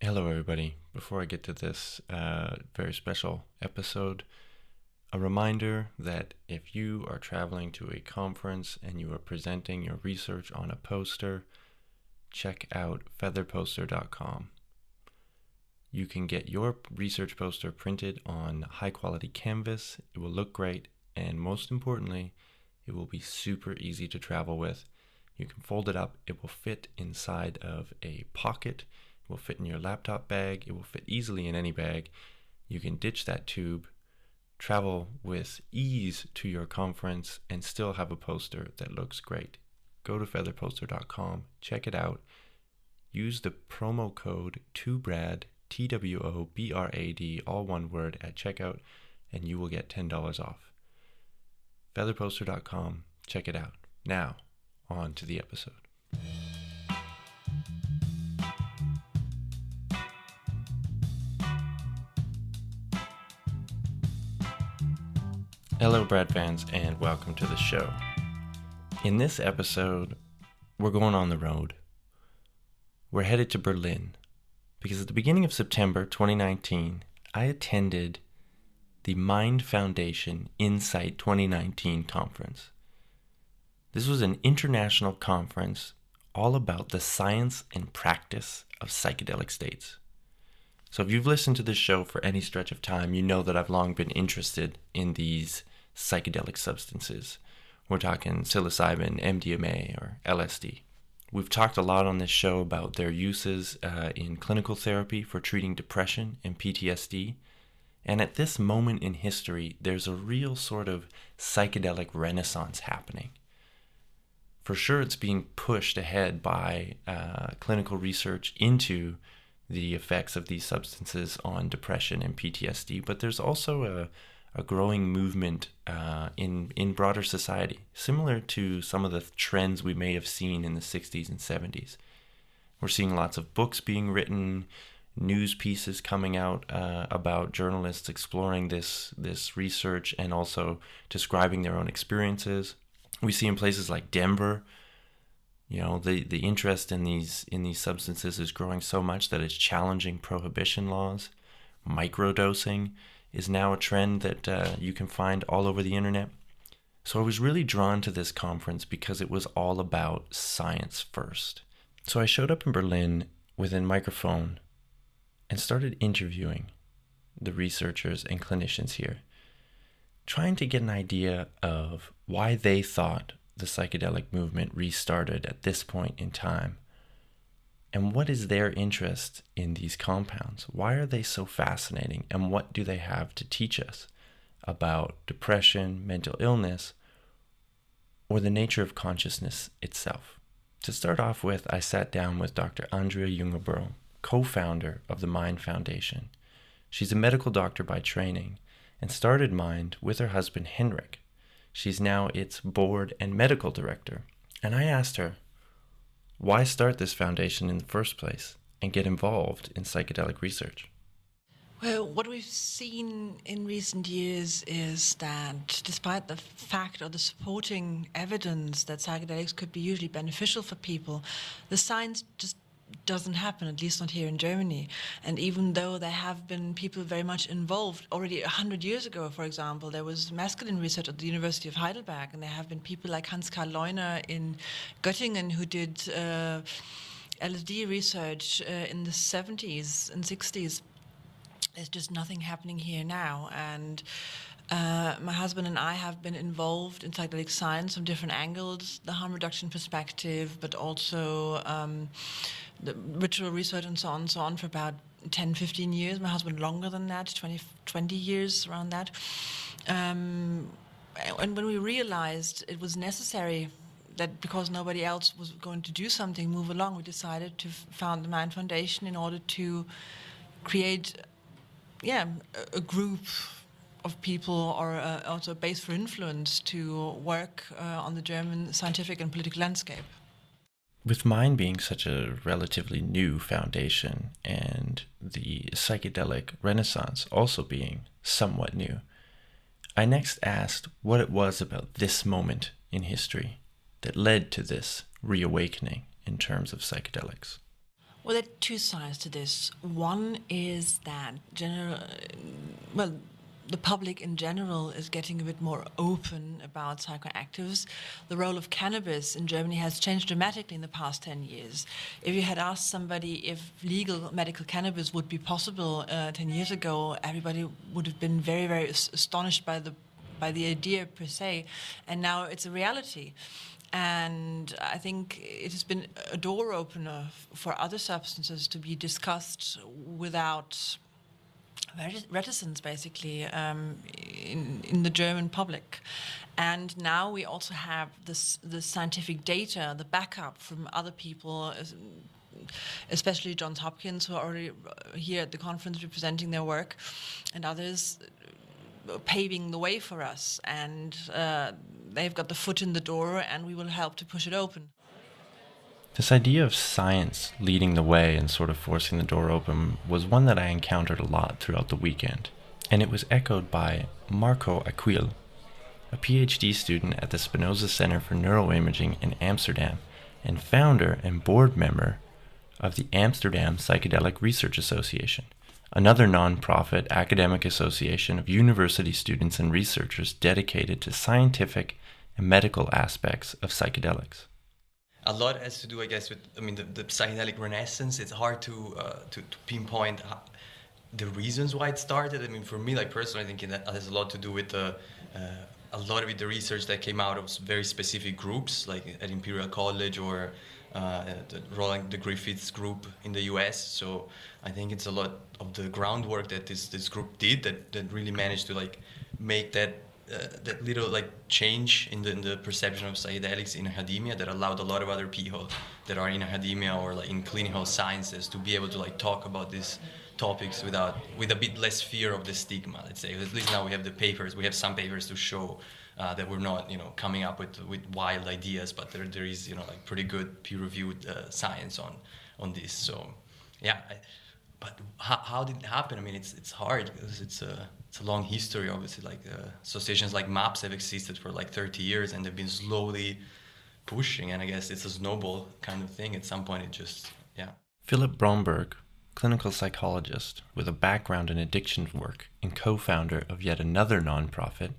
Hello, everybody. Before I get to this very special episode, a reminder that if you are traveling to a conference and you are presenting your research on a poster, check out featherposter.com. You can get your research poster printed on high quality canvas. It will look great, and most importantly, it will be super easy to travel with. You can fold it up. It will fit inside of a pocket. It will fit in your laptop bag. It will fit easily in any bag. You can ditch that tube, travel with ease to your conference, and still have a poster that looks great. Go to featherposter.com, check it out. Use the promo code TWOBRAD, TWOBRAD, all one word, at checkout, and you will get $10 off. Featherposter.com, check it out. Now, on to the episode. Hello, Brad fans, and welcome to the show. In this episode, we're going on the road. We're headed to Berlin because at the beginning of September 2019, I attended the Mind Foundation Insight 2019 conference. This was an international conference all about the science and practice of psychedelic states. So if you've listened to this show for any stretch of time, you know that I've long been interested in these psychedelic substances. We're talking psilocybin, MDMA, or LSD. We've talked a lot on this show about their uses in clinical therapy for treating depression and PTSD. And at this moment in history, there's a real sort of psychedelic renaissance happening. For sure, it's being pushed ahead by clinical research into the effects of these substances on depression and PTSD, but there's also a growing movement in broader society, similar to some of the trends we may have seen in the 60s and 70s. We're seeing lots of books being written, news pieces coming out about journalists exploring this research and also describing their own experiences. We see in places like Denver, you know, the interest in these substances is growing so much that it's challenging prohibition laws. Microdosing is now a trend that you can find all over the internet. So I was really drawn to this conference because it was all about science first. So I showed up in Berlin with a microphone and started interviewing the researchers and clinicians here, trying to get an idea of why they thought the psychedelic movement restarted at this point in time. And what is their interest in these compounds? Why are they so fascinating? And what do they have to teach us about depression, mental illness, or the nature of consciousness itself? To start off with, I sat down with Dr. Andrea Jungerboehl, co-founder of the Mind Foundation. She's a medical doctor by training and started Mind with her husband Henrik. She's now its board and medical director. And I asked her, why start this foundation in the first place and get involved in psychedelic research? Well, what we've seen in recent years is that despite the fact or the supporting evidence that psychedelics could be usually beneficial for people, the science just doesn't happen, at least not here in Germany. And even though there have been people very much involved, already 100 years ago, for example, there was mescaline research at the University of Heidelberg, and there have been people like Hans-Karl Leuner in Göttingen who did LSD research in the 70s and 60s. There's just nothing happening here now. And my husband and I have been involved in psychedelic science from different angles, the harm reduction perspective, but also the ritual research and so on for about 10, 15 years. My husband longer than that, 20 years, around that. And when we realized it was necessary that because nobody else was going to do something, move along, we decided to found the Mind Foundation in order to create a group of people or also a base for influence to work on the German scientific and political landscape. With Mind being such a relatively new foundation and the psychedelic renaissance also being somewhat new, I next asked what it was about this moment in history that led to this reawakening in terms of psychedelics. Well, there are two sides to this. One is that the public in general is getting a bit more open about psychoactives. The role of cannabis in Germany has changed dramatically in the past 10 years. If you had asked somebody if legal medical cannabis would be possible 10 years ago, everybody would have been very, very astonished by the idea per se, and now it's a reality. And I think it has been a door opener for other substances to be discussed without reticence, basically, in the German public. And now we also have the scientific data, the backup from other people, especially Johns Hopkins, who are already here at the conference representing their work, and others paving the way for us. And they've got the foot in the door, and we will help to push it open. This idea of science leading the way and sort of forcing the door open was one that I encountered a lot throughout the weekend, and it was echoed by Marco Aquil, a PhD student at the Spinoza Center for Neuroimaging in Amsterdam and founder and board member of the Amsterdam Psychedelic Research Association, another non-profit academic association of university students and researchers dedicated to scientific and medical aspects of psychedelics. A lot has to do, I guess, with the psychedelic renaissance. It's hard to pinpoint the reasons why it started. I mean, for me, like personally, I think it has a lot to do with a lot of the research that came out of very specific groups, like at Imperial College or the Griffiths group in the U.S. So I think it's a lot of the groundwork that this group did that really managed to like make that little like change in the perception of psychedelics in academia that allowed a lot of other people that are in academia or like in clinical sciences to be able to like talk about these topics with a bit less fear of the stigma. Let's say at least now we have some papers to show that we're not coming up with wild ideas, but there is like pretty good peer-reviewed science on this. So yeah. But how did it happen? I mean, it's hard because it's a long history, obviously. Like associations like MAPS have existed for like 30 years, and they've been slowly pushing. And I guess it's a snowball kind of thing. At some point, it just, yeah. Philip Bromberg, clinical psychologist with a background in addiction work and co-founder of yet another nonprofit,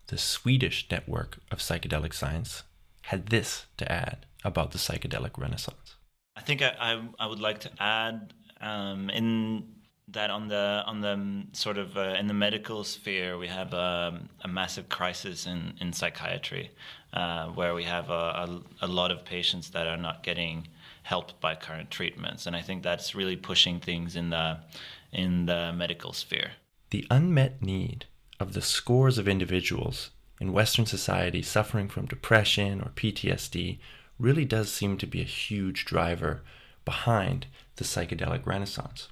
the Swedish Network of Psychedelic Science, had this to add about the psychedelic renaissance. I think I would like to add in that on the sort of in the medical sphere, we have a massive crisis in psychiatry, where we have a lot of patients that are not getting helped by current treatments, and I think that's really pushing things in the medical sphere. The unmet need of the scores of individuals in Western society suffering from depression or PTSD really does seem to be a huge driver behind the psychedelic renaissance.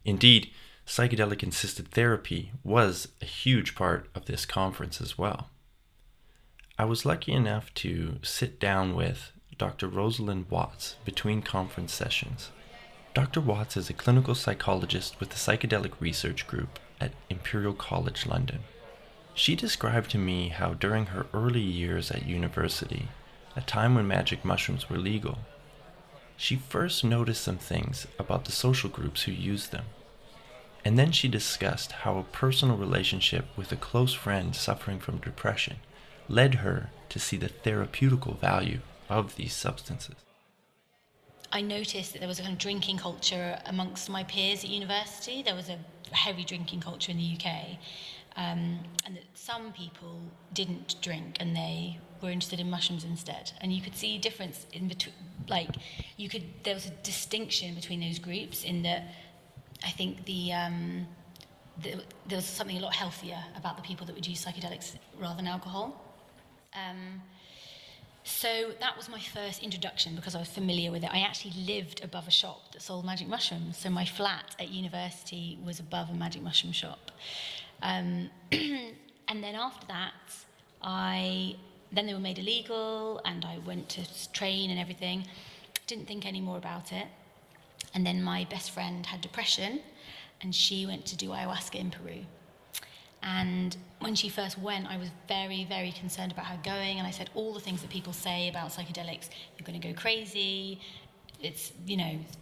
Indeed, psychedelic-assisted therapy was a huge part of this conference as well. I was lucky enough to sit down with Dr. Rosalind Watts between conference sessions. Dr. Watts is a clinical psychologist with the Psychedelic Research Group at Imperial College London. She described to me how during her early years at university, a time when magic mushrooms were legal, she first noticed some things about the social groups who used them. And then she discussed how a personal relationship with a close friend suffering from depression led her to see the therapeutical value of these substances. I noticed that there was a kind of drinking culture amongst my peers at university. There was a heavy drinking culture in the UK. And that some people didn't drink and they were interested in mushrooms instead. And you could see a difference in between, there was a distinction between those groups in that I think there was something a lot healthier about the people that would use psychedelics rather than alcohol. So that was my first introduction because I was familiar with it. I actually lived above a shop that sold magic mushrooms. So my flat at university was above a magic mushroom shop. And then after that, then they were made illegal and I went to train and everything. Didn't think any more about it. And then my best friend had depression and she went to do ayahuasca in Peru. And when she first went, I was very, very concerned about her going. And I said all the things that people say about psychedelics. You're going to go crazy. it's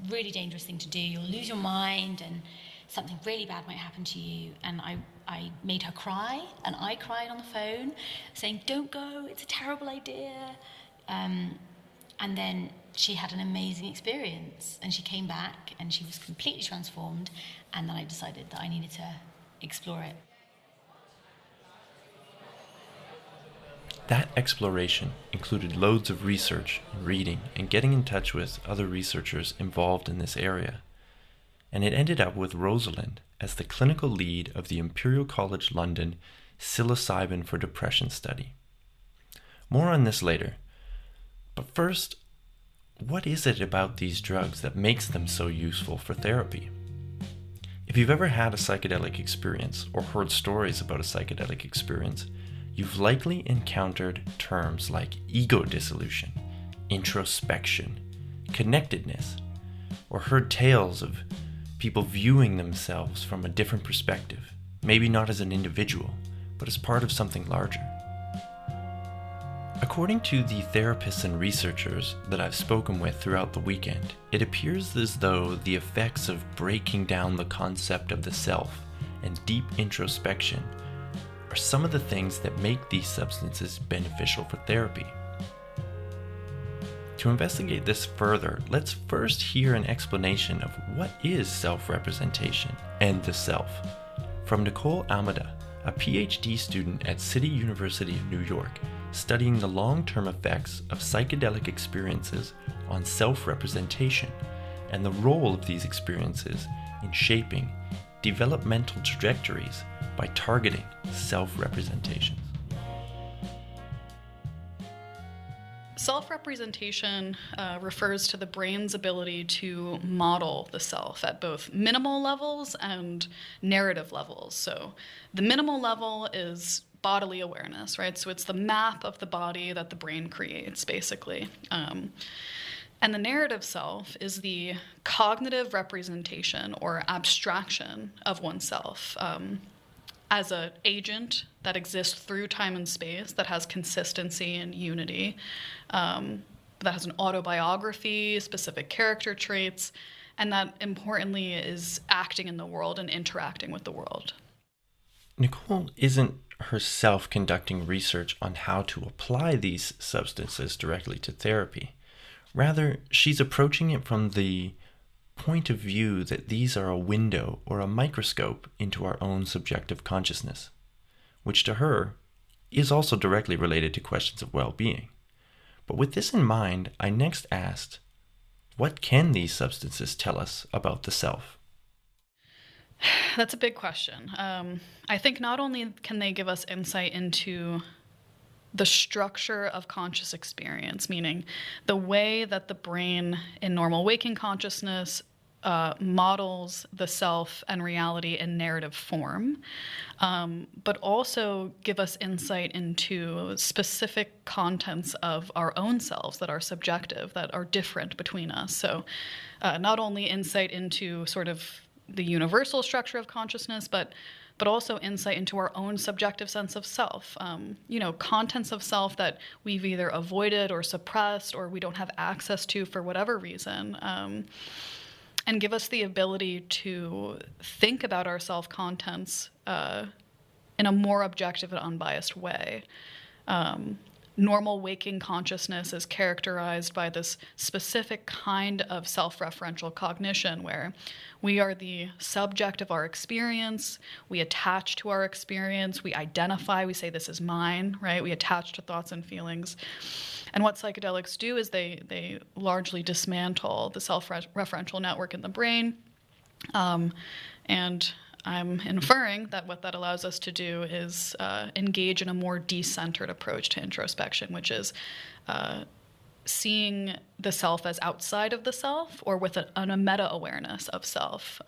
really dangerous thing to do. You'll lose your mind and something really bad might happen to you. And I made her cry, and I cried on the phone saying, don't go, it's a terrible idea. And then she had an amazing experience, and she came back and she was completely transformed. And then I decided that I needed to explore it. That exploration included loads of research and reading and getting in touch with other researchers involved in this area. And it ended up with Rosalind as the clinical lead of the Imperial College London Psilocybin for Depression study. More on this later. But first, what is it about these drugs that makes them so useful for therapy? If you've ever had a psychedelic experience or heard stories about a psychedelic experience, you've likely encountered terms like ego dissolution, introspection, connectedness, or heard tales of people viewing themselves from a different perspective, maybe not as an individual, but as part of something larger. According to the therapists and researchers that I've spoken with throughout the weekend, it appears as though the effects of breaking down the concept of the self and deep introspection are some of the things that make these substances beneficial for therapy. To investigate this further, let's first hear an explanation of what is self-representation and the self from Nicole Almeida, a PhD student at City University of New York, studying the long-term effects of psychedelic experiences on self-representation and the role of these experiences in shaping developmental trajectories by targeting self-representations. Self-representation refers to the brain's ability to model the self at both minimal levels and narrative levels. So the minimal level is bodily awareness, right? So it's the map of the body that the brain creates, basically. And the narrative self is the cognitive representation or abstraction of oneself as an agent that exists through time and space, that has consistency and unity, that has an autobiography, specific character traits, and that importantly is acting in the world and interacting with the world. Nicole isn't herself conducting research on how to apply these substances directly to therapy. Rather, she's approaching it from the point of view that these are a window or a microscope into our own subjective consciousness, which to her is also directly related to questions of well-being. But with this in mind, I next asked, what can these substances tell us about the self? That's a big question. I think not only can they give us insight into the structure of conscious experience, meaning the way that the brain in normal waking consciousness models the self and reality in narrative form, but also give us insight into specific contents of our own selves that are subjective, that are different between us. So not only insight into sort of the universal structure of consciousness, but also insight into our own subjective sense of self. Contents of self that we've either avoided or suppressed or we don't have access to for whatever reason, and give us the ability to think about our self-contents in a more objective and unbiased way. Normal waking consciousness is characterized by this specific kind of self-referential cognition where we are the subject of our experience, we attach to our experience, we identify, we say this is mine, right? We attach to thoughts and feelings. And what psychedelics do is they largely dismantle the self-referential network in the brain. And I'm inferring that what that allows us to do is engage in a more decentered approach to introspection, which is seeing the self as outside of the self or with a meta-awareness of self,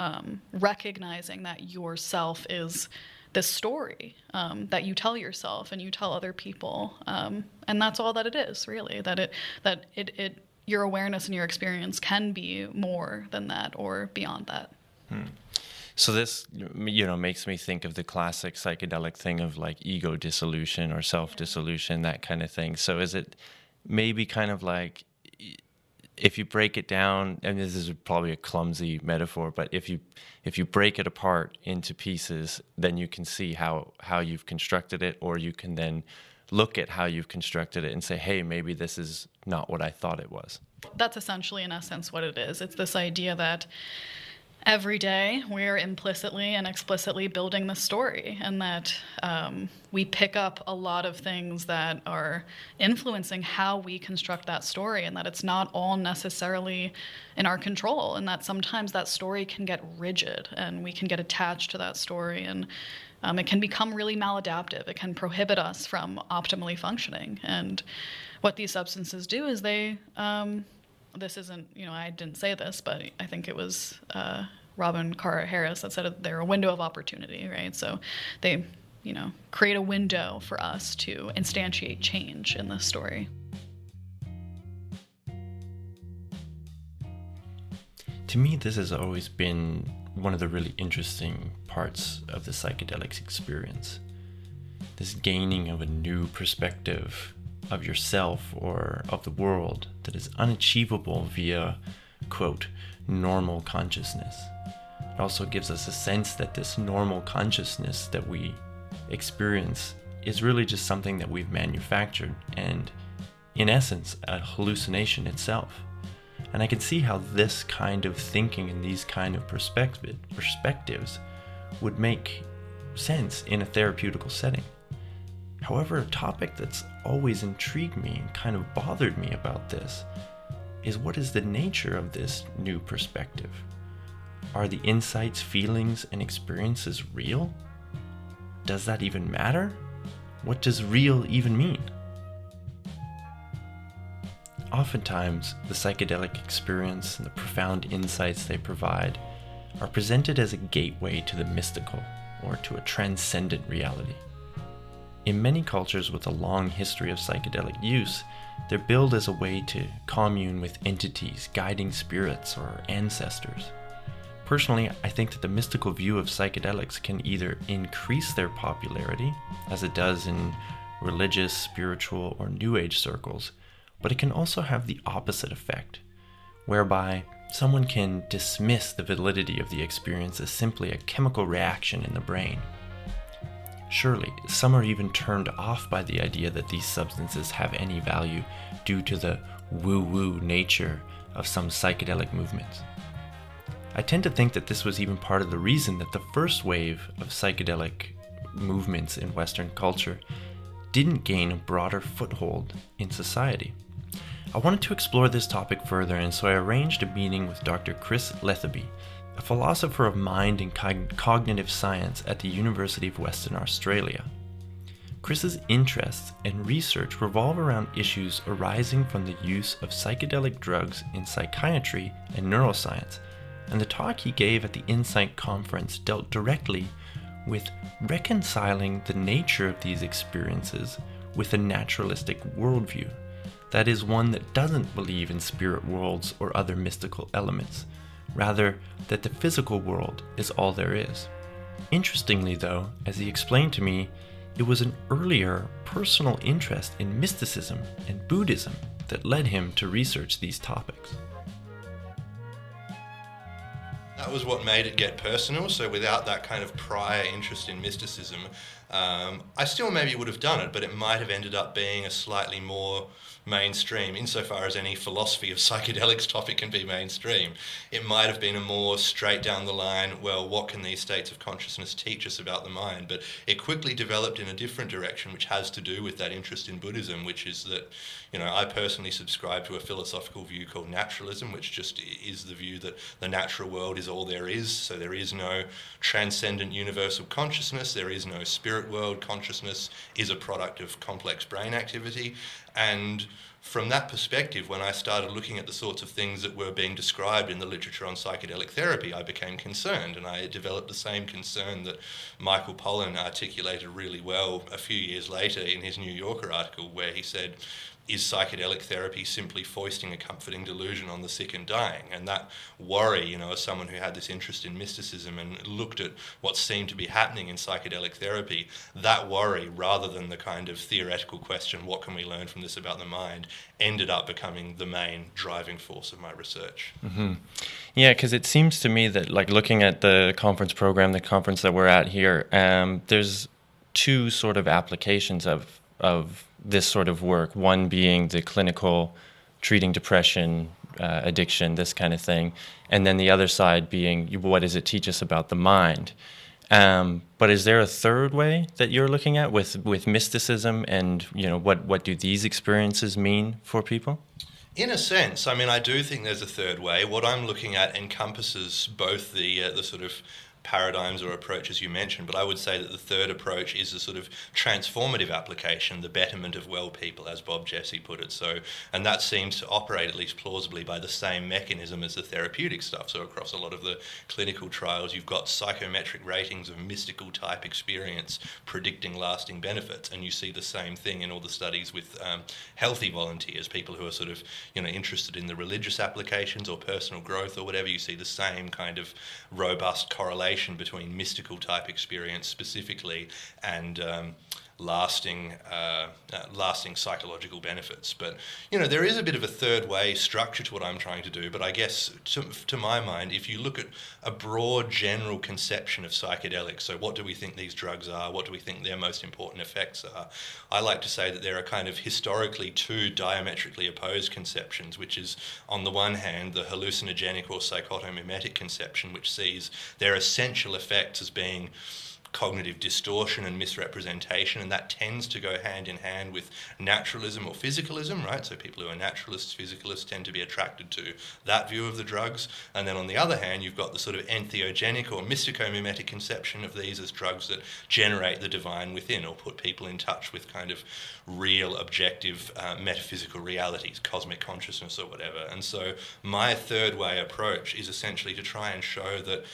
recognizing that your self is this story that you tell yourself and you tell other people. And that's all that it is, really, that your awareness and your experience can be more than that or beyond that. So this, makes me think of the classic psychedelic thing of like ego dissolution or self-dissolution, that kind of thing. So is it maybe kind of like if you break it down, and this is probably a clumsy metaphor, but if you break it apart into pieces, then you can see how you've constructed it, or you can then look at how you've constructed it and say, hey, maybe this is not what I thought it was. That's essentially, in essence, what it is. It's this idea that every day we're implicitly and explicitly building the story, and that we pick up a lot of things that are influencing how we construct that story, and that it's not all necessarily in our control, and that sometimes that story can get rigid and we can get attached to that story, and it can become really maladaptive. It can prohibit us from optimally functioning. And what these substances do is they, this isn't, I didn't say this, but I think it was Robin Carhart Harris that said they're a window of opportunity, right? So they, create a window for us to instantiate change in this story. To me, this has always been one of the really interesting parts of the psychedelics experience. This gaining of a new perspective of yourself or of the world that is unachievable via, quote, normal consciousness. It also gives us a sense that this normal consciousness that we experience is really just something that we've manufactured and, in essence, a hallucination itself. And I can see how this kind of thinking and these kind of perspectives would make sense in a therapeutical setting. However, a topic that's always intrigued me and kind of bothered me about this is, what is the nature of this new perspective? Are the insights, feelings, and experiences real? Does that even matter? What does real even mean? Oftentimes, the psychedelic experience and the profound insights they provide are presented as a gateway to the mystical or to a transcendent reality. In many cultures with a long history of psychedelic use, they're billed as a way to commune with entities, guiding spirits, or ancestors. Personally, I think that the mystical view of psychedelics can either increase their popularity, as it does in religious, spiritual, or New Age circles, but it can also have the opposite effect, whereby someone can dismiss the validity of the experience as simply a chemical reaction in the brain. Surely, some are even turned off by the idea that these substances have any value due to the woo-woo nature of some psychedelic movements. I tend to think that this was even part of the reason that the first wave of psychedelic movements in Western culture didn't gain a broader foothold in society. I wanted to explore this topic further, and so I arranged a meeting with Dr. Chris Letheby, a philosopher of mind and cognitive science at the University of Western Australia. Chris's interests and research revolve around issues arising from the use of psychedelic drugs in psychiatry and neuroscience, and the talk he gave at the Insight Conference dealt directly with reconciling the nature of these experiences with a naturalistic worldview. That is, one that doesn't believe in spirit worlds or other mystical elements, rather that the physical world is all there is. Interestingly though, as he explained to me, it was an earlier personal interest in mysticism and Buddhism that led him to research these topics. That was what made it get personal. So without that kind of prior interest in mysticism, I still maybe would have done it, but it might have ended up being a slightly more mainstream, insofar as any philosophy of psychedelics topic can be mainstream. It might have been a more straight down the line, well, what can these states of consciousness teach us about the mind? But it quickly developed in a different direction, which has to do with that interest in Buddhism, which is that, I personally subscribe to a philosophical view called naturalism, which just is the view that the natural world is all there is. So there is no transcendent universal consciousness, there is no spirit world. Consciousness is a product of complex brain activity. And from that perspective, when I started looking at the sorts of things that were being described in the literature on psychedelic therapy, I became concerned, and I developed the same concern that Michael Pollan articulated really well a few years later in his New Yorker article, where he said, is psychedelic therapy simply foisting a comforting delusion on the sick and dying? And that worry, as someone who had this interest in mysticism and looked at what seemed to be happening in psychedelic therapy, that worry, rather than the kind of theoretical question, what can we learn from this about the mind, ended up becoming the main driving force of my research. Mm-hmm. Yeah, because it seems to me that, like, looking at the conference program, the conference that we're at here, there's two sort of applications of this sort of work, one being the clinical, treating depression, addiction, this kind of thing, and then the other side being, what does it teach us about the mind? But is there a third way that you're looking at with mysticism, and what do these experiences mean for people? In a sense, I do think there's a third way. What I'm looking at encompasses both the sort of paradigms or approaches you mentioned, but I would say that the third approach is a sort of transformative application, the betterment of well people, as Bob Jesse put it. And that seems to operate, at least plausibly, by the same mechanism as the therapeutic stuff. So across a lot of the clinical trials, you've got psychometric ratings of mystical type experience predicting lasting benefits, and you see the same thing in all the studies with healthy volunteers, people who are sort of interested in the religious applications or personal growth or whatever. You see the same kind of robust correlation between mystical type experience specifically and lasting psychological benefits. But there is a bit of a third way structure to what I'm trying to do, but I guess to my mind, if you look at a broad general conception of psychedelics, so what do we think these drugs are, what do we think their most important effects are, I like to say that there are kind of historically two diametrically opposed conceptions, which is on the one hand the hallucinogenic or psychotomimetic conception, which sees their essential effects as being cognitive distortion and misrepresentation, and that tends to go hand in hand with naturalism or physicalism, right? So people who are naturalists, physicalists tend to be attracted to that view of the drugs. And then on the other hand, you've got the sort of entheogenic or mysticomimetic conception of these as drugs that generate the divine within or put people in touch with kind of real, objective, metaphysical realities, cosmic consciousness or whatever. And so my third way approach is essentially to try and show that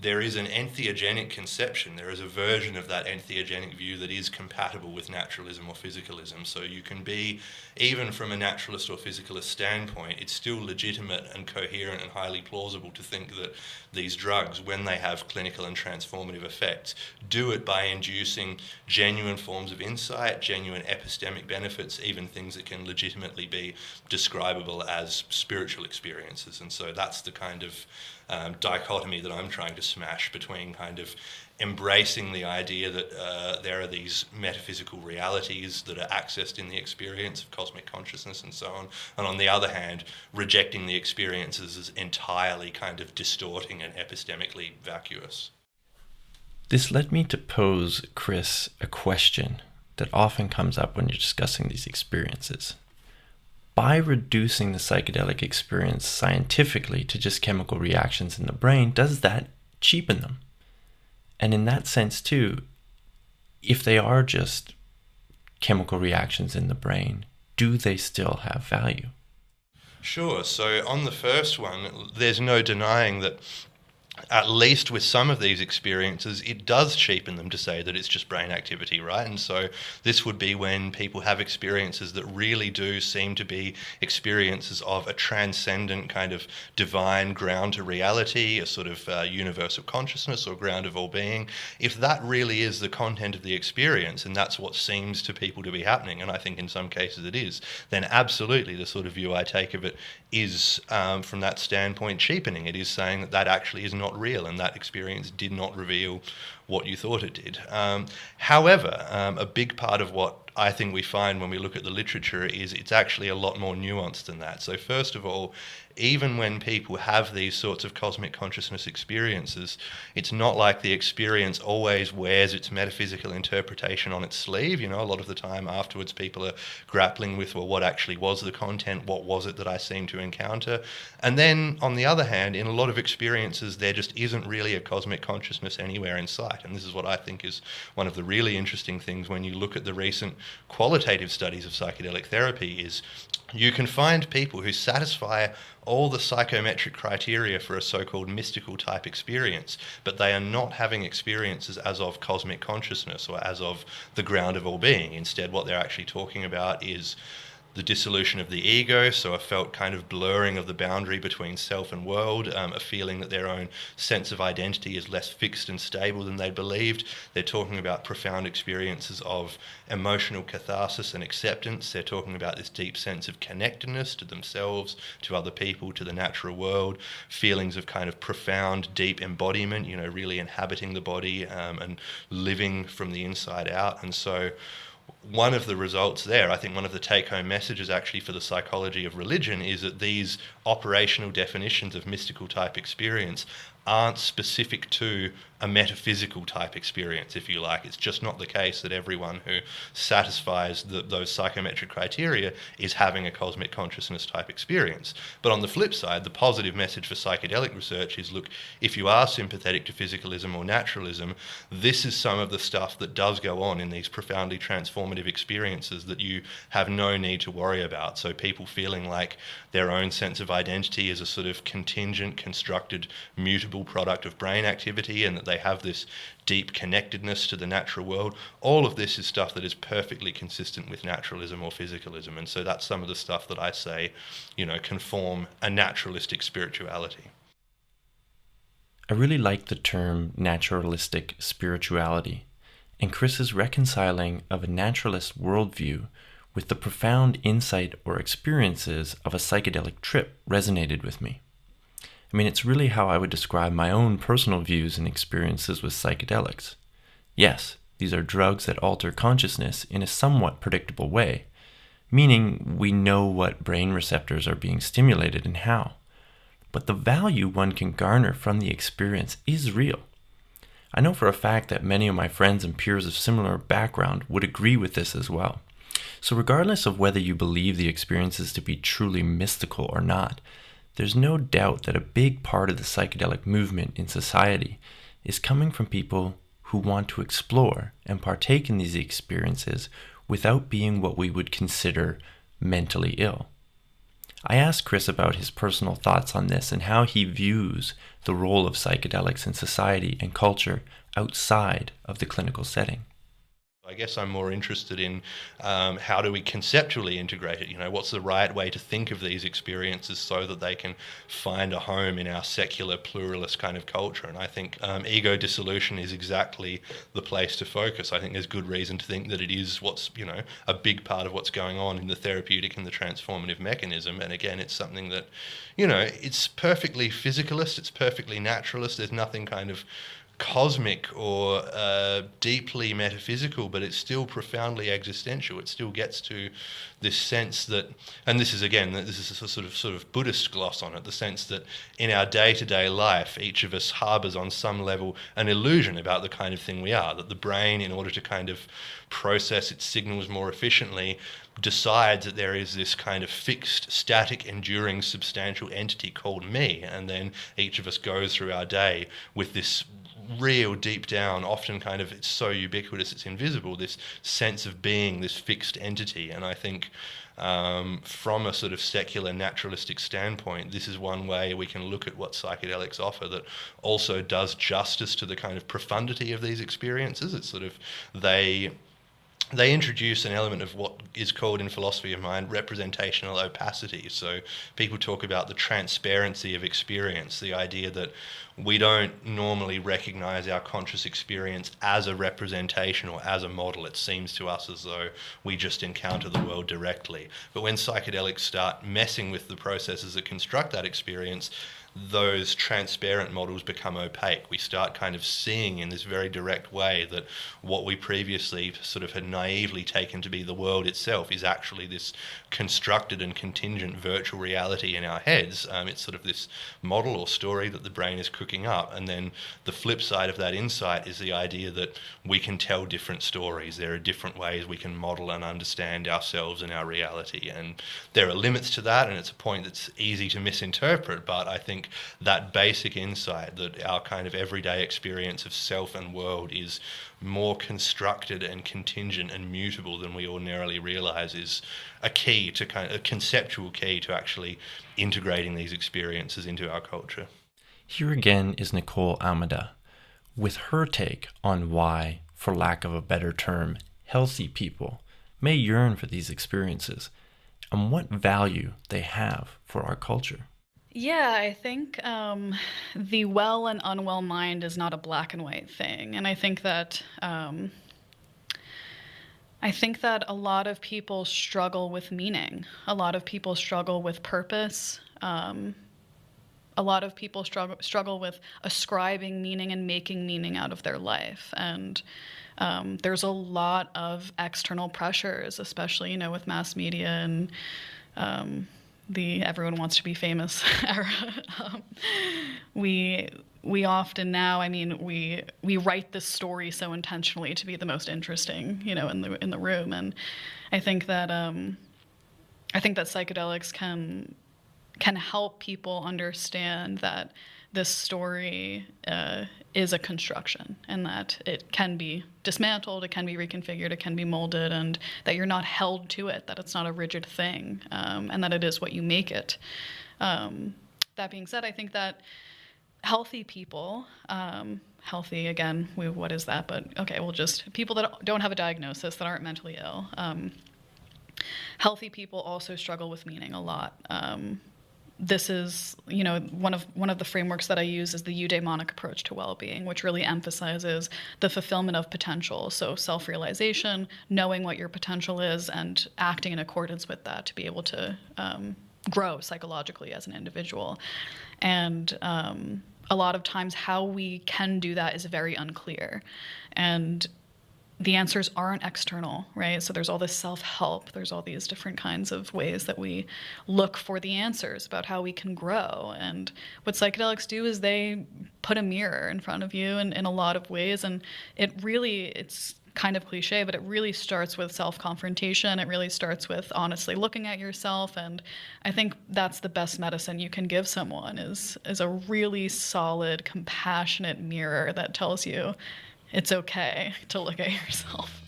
there is an entheogenic conception. There is a version of that entheogenic view that is compatible with naturalism or physicalism. So you can be, even from a naturalist or physicalist standpoint, it's still legitimate and coherent and highly plausible to think that these drugs, when they have clinical and transformative effects, do it by inducing genuine forms of insight, genuine epistemic benefits, even things that can legitimately be describable as spiritual experiences. And so that's the kind of dichotomy that I'm trying to smash between kind of embracing the idea that there are these metaphysical realities that are accessed in the experience of cosmic consciousness and so on, and on the other hand, rejecting the experiences as entirely kind of distorting and epistemically vacuous. This led me to pose Chris a question that often comes up when you're discussing these experiences. By reducing the psychedelic experience scientifically to just chemical reactions in the brain, does that cheapen them? And in that sense too, if they are just chemical reactions in the brain, do they still have value? Sure. So on the first one, there's no denying that at least with some of these experiences, it does cheapen them to say that it's just brain activity, right? And so this would be when people have experiences that really do seem to be experiences of a transcendent kind of divine ground to reality, a sort of universal consciousness or ground of all being. If that really is the content of the experience, and that's what seems to people to be happening, and I think in some cases it is, then absolutely the sort of view I take of it is, from that standpoint, cheapening. It is saying that that actually is not real, and that experience did not reveal what you thought it did. However, a big part of what I think we find when we look at the literature is it's actually a lot more nuanced than that. So first of all, even when people have these sorts of cosmic consciousness experiences, it's not like the experience always wears its metaphysical interpretation on its sleeve. You know, a lot of the time afterwards people are grappling with, well, what actually was the content? What was it that I seemed to encounter? And then on the other hand, in a lot of experiences, there just isn't really a cosmic consciousness anywhere in sight. And this is what I think is one of the really interesting things when you look at the recent qualitative studies of psychedelic therapy is you can find people who satisfy all the psychometric criteria for a so-called mystical type experience, but they are not having experiences as of cosmic consciousness or as of the ground of all being. Instead, what they're actually talking about is the dissolution of the ego, so a felt kind of blurring of the boundary between self and world, a feeling that their own sense of identity is less fixed and stable than they believed. They're talking about profound experiences of emotional catharsis and acceptance. They're talking about this deep sense of connectedness to themselves, to other people, to the natural world, feelings of kind of profound, deep embodiment, really inhabiting the body and living from the inside out. And so one of the results there, I think one of the take-home messages actually for the psychology of religion, is that these operational definitions of mystical type experience aren't specific to a metaphysical type experience, if you like. It's just not the case that everyone who satisfies those psychometric criteria is having a cosmic consciousness type experience. But on the flip side, the positive message for psychedelic research is, look, if you are sympathetic to physicalism or naturalism, this is some of the stuff that does go on in these profoundly transformative experiences that you have no need to worry about. So people feeling like their own sense of identity is a sort of contingent, constructed, mutable product of brain activity, and that they have this deep connectedness to the natural world. All of this is stuff that is perfectly consistent with naturalism or physicalism. And so that's some of the stuff that I say, can form a naturalistic spirituality. I really like the term naturalistic spirituality, and Chris's reconciling of a naturalist worldview with the profound insight or experiences of a psychedelic trip resonated with me. I mean, it's really how I would describe my own personal views and experiences with psychedelics. Yes, these are drugs that alter consciousness in a somewhat predictable way, meaning we know what brain receptors are being stimulated and how. But the value one can garner from the experience is real. I know for a fact that many of my friends and peers of similar background would agree with this as well. So regardless of whether you believe the experiences to be truly mystical or not, there's no doubt that a big part of the psychedelic movement in society is coming from people who want to explore and partake in these experiences without being what we would consider mentally ill. I asked Chris about his personal thoughts on this and how he views the role of psychedelics in society and culture outside of the clinical setting. I guess I'm more interested in how do we conceptually integrate it? What's the right way to think of these experiences so that they can find a home in our secular pluralist kind of culture? And I think ego dissolution is exactly the place to focus. I think there's good reason to think that it is what's, a big part of what's going on in the therapeutic and the transformative mechanism. And again, it's something that, it's perfectly physicalist, it's perfectly naturalist. There's nothing kind of cosmic or deeply metaphysical, but it's still profoundly existential. It still gets to this sense that, and this is a sort of Buddhist gloss on it, the sense that in our day-to-day life, each of us harbors on some level an illusion about the kind of thing we are, that the brain, in order to kind of process its signals more efficiently, decides that there is this kind of fixed, static, enduring, substantial entity called me, and then each of us goes through our day with this real deep down, often kind of, it's so ubiquitous it's invisible, this sense of being this fixed entity. And I think from a sort of secular naturalistic standpoint, this is one way we can look at what psychedelics offer that also does justice to the kind of profundity of these experiences. It's sort of, they introduce an element of what is called in philosophy of mind representational opacity. So people talk about the transparency of experience, the idea that we don't normally recognize our conscious experience as a representation or as a model. It seems to us as though we just encounter the world directly. But when psychedelics start messing with the processes that construct that experience, those transparent models become opaque. We start kind of seeing in this very direct way that what we previously sort of had naively taken to be the world itself is actually this constructed and contingent virtual reality in our heads. It's sort of this model or story that the brain is cooking up. And then the flip side of that insight is the idea that we can tell different stories. There are different ways we can model and understand ourselves and our reality. And there are limits to that, and it's a point that's easy to misinterpret, but I think that basic insight that our kind of everyday experience of self and world is more constructed and contingent and mutable than we ordinarily realize is a key to a conceptual key to actually integrating these experiences into our culture. Here again is Nicole Amada with her take on why, for lack of a better term, healthy people may yearn for these experiences. and what value they have for our culture. Yeah, I think the well and unwell mind is not a black and white thing. And I think that a lot of people struggle with meaning. A lot of people struggle with purpose. A lot of people struggle with ascribing meaning and making meaning out of their life. And there's a lot of external pressures, especially, with mass media and the everyone wants to be famous era. We often now, we write this story so intentionally to be the most interesting, in the room. And I think that psychedelics can help people understand that this story is a construction, and that it can be dismantled, it can be reconfigured, it can be molded, and that you're not held to it, that it's not a rigid thing, and that it is what you make it. That being said, I think that healthy people, healthy, again, what is that? But okay, well, just people that don't have a diagnosis, that aren't mentally ill. Healthy people also struggle with meaning a lot. This is, one of the frameworks that I use is the eudaimonic approach to well-being, which really emphasizes the fulfillment of potential. So self-realization, knowing what your potential is, and acting in accordance with that to be able to grow psychologically as an individual. And a lot of times how we can do that is very unclear. And the answers aren't external, right? So there's all this self-help. There's all these different kinds of ways that we look for the answers about how we can grow. And what psychedelics do is they put a mirror in front of you in a lot of ways. And it's kind of cliche, but it really starts with self-confrontation. It really starts with honestly looking at yourself. And I think that's the best medicine you can give someone is a really solid, compassionate mirror that tells you it's okay to look at yourself.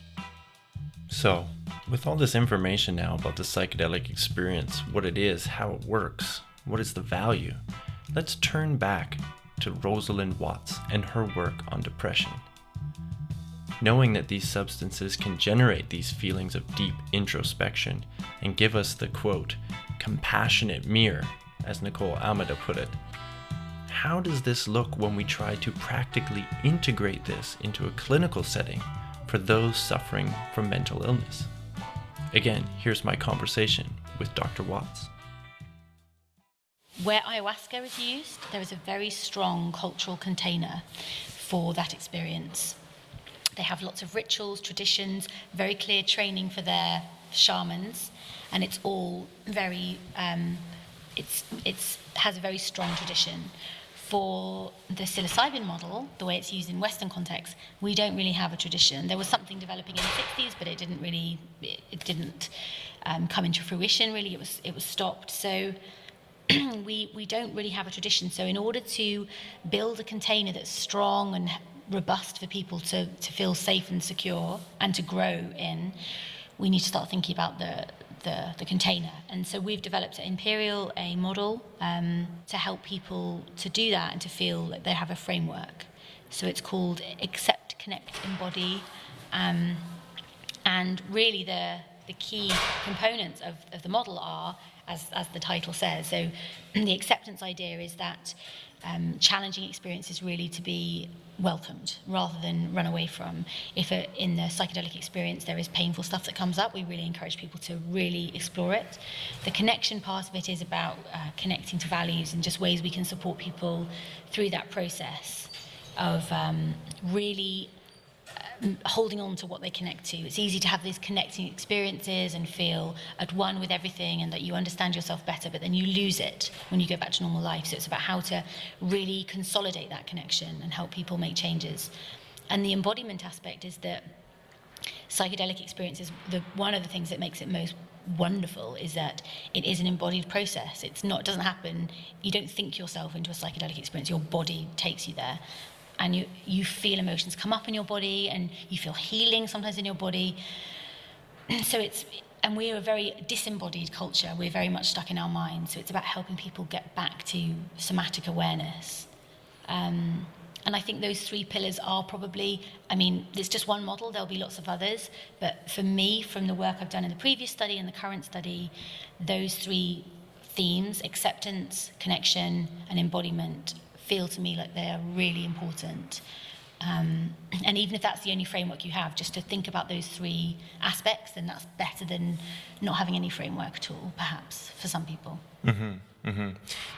So, with all this information now about the psychedelic experience, what it is, how it works, what is the value, let's turn back to Rosalind Watts and her work on depression. Knowing that these substances can generate these feelings of deep introspection and give us the, quote, compassionate mirror, as Nicole Almeida put it, how does this look when we try to practically integrate this into a clinical setting for those suffering from mental illness? Again, here's my conversation with Dr. Watts. Where ayahuasca is used, there is a very strong cultural container for that experience. They have lots of rituals, traditions, very clear training for their shamans, and it's all very, it's has a very strong tradition. For the psilocybin model, the way it's used in Western context, we don't really have a tradition. There was something developing in the 60s, but it didn't come into fruition, really. It was stopped. So we don't really have a tradition. So in order to build a container that's strong and robust for people to feel safe and secure and to grow in, we need to start thinking about the container. And so we've developed at Imperial a model to help people to do that and to feel that they have a framework. So it's called Accept, Connect, Embody. And really the key components of the model are, as the title says, so the acceptance idea is that challenging experience is really to be welcomed rather than run away from. If in the psychedelic experience there is painful stuff that comes up, we really encourage people to really explore it. The connection part of it is about connecting to values and just ways we can support people through that process of really holding on to what they connect to. It's easy to have these connecting experiences and feel at one with everything and that you understand yourself better, but then you lose it when you go back to normal life. So it's about how to really consolidate that connection and help people make changes. And the embodiment aspect is that psychedelic experiences, one of the things that makes it most wonderful is that it is an embodied process. It doesn't happen, you don't think yourself into a psychedelic experience, your body takes you there. And you feel emotions come up in your body, and you feel healing sometimes in your body. And we're a very disembodied culture. We're very much stuck in our minds. So it's about helping people get back to somatic awareness. And And I think those 3 pillars are probably, I mean, there's just one model, there'll be lots of others, but for me, from the work I've done in the previous study and the current study, those 3 themes, acceptance, connection, and embodiment, feel to me like they are really important. And even if that's the only framework you have, just to think about those 3 aspects, then that's better than not having any framework at all, perhaps, for some people.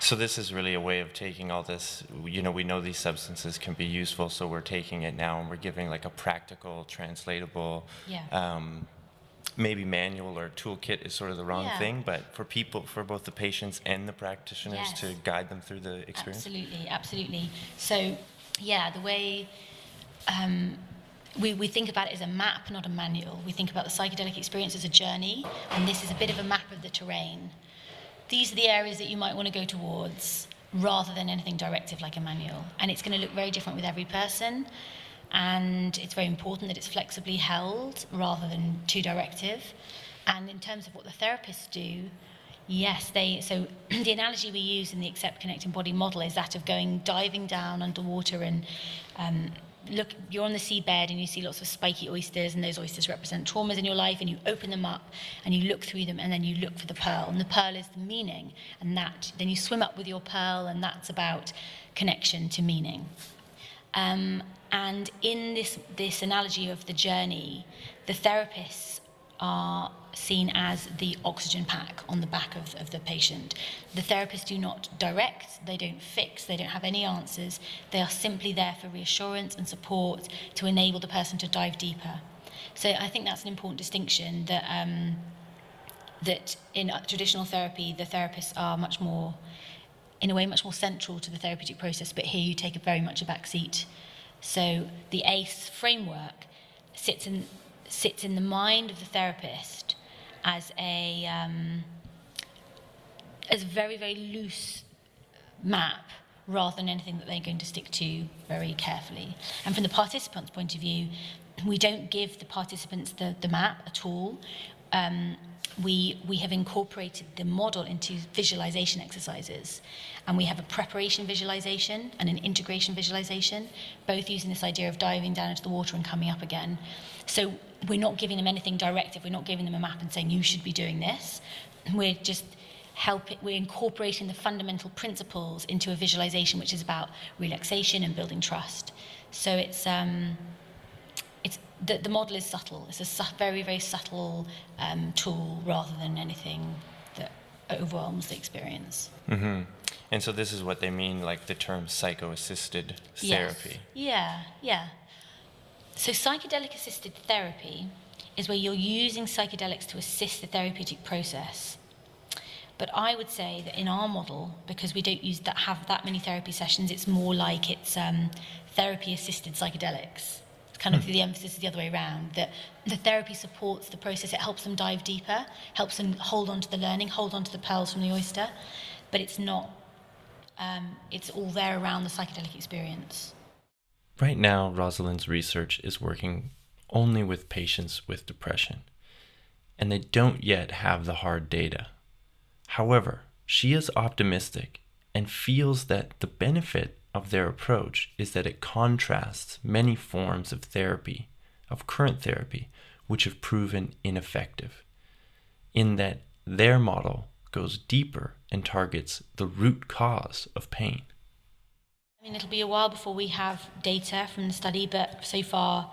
So this is really a way of taking all this, we know these substances can be useful, so we're taking it now and we're giving like a practical, translatable, maybe manual or toolkit is sort of the wrong thing, but for people, for both the patients and the practitioners to guide them through the experience? Absolutely. So, the way we think about it as a map, not a manual. We think about the psychedelic experience as a journey, and this is a bit of a map of the terrain. These are the areas that you might want to go towards, rather than anything directive like a manual. And it's going to look very different with every person, and it's very important that it's flexibly held rather than too directive. And in terms of what the therapists do, so the analogy we use in the Accept, Connect, Embody model is that of diving down underwater and look, you're on the seabed and you see lots of spiky oysters, and those oysters represent traumas in your life, and you open them up and you look through them, and then you look for the pearl, and the pearl is the meaning, and then you swim up with your pearl, and that's about connection to meaning. And in this analogy of the journey, the therapists are seen as the oxygen pack on the back of the patient. The therapists do not direct, they don't fix, they don't have any answers. They are simply there for reassurance and support to enable the person to dive deeper. So I think that's an important distinction, that that in traditional therapy, the therapists are much more central to the therapeutic process, but here you take very much a back seat. So the ACE framework sits in the mind of the therapist as a very, very loose map, rather than anything that they're going to stick to very carefully. And from the participant's point of view, we don't give the participants the map at all. We have incorporated the model into visualization exercises, and we have a preparation visualization and an integration visualization, both using this idea of diving down into the water and coming up again. So we're not giving them anything directive. We're not giving them a map and saying you should be doing this. We're just we're incorporating the fundamental principles into a visualization which is about relaxation and building trust. So the model is subtle. It's a very, very subtle tool rather than anything that overwhelms the experience. Mm-hmm. And so this is what they mean, like the term psycho-assisted therapy. Yes. Yeah. So psychedelic-assisted therapy is where you're using psychedelics to assist the therapeutic process. But I would say that in our model, because we don't have that many therapy sessions, it's more like it's therapy-assisted psychedelics. It's kind of the emphasis is the other way around, that the therapy supports the process. It helps them dive deeper, helps them hold on to the learning, hold on to the pearls from the oyster, but it's not, it's all there around the psychedelic experience. Right now, Rosalind's research is working only with patients with depression, and they don't yet have the hard data. However, she is optimistic and feels that the benefit of their approach is that it contrasts many forms of therapy, of current therapy, which have proven ineffective, in that their model goes deeper and targets the root cause of pain. I mean, it'll be a while before we have data from the study, but so far,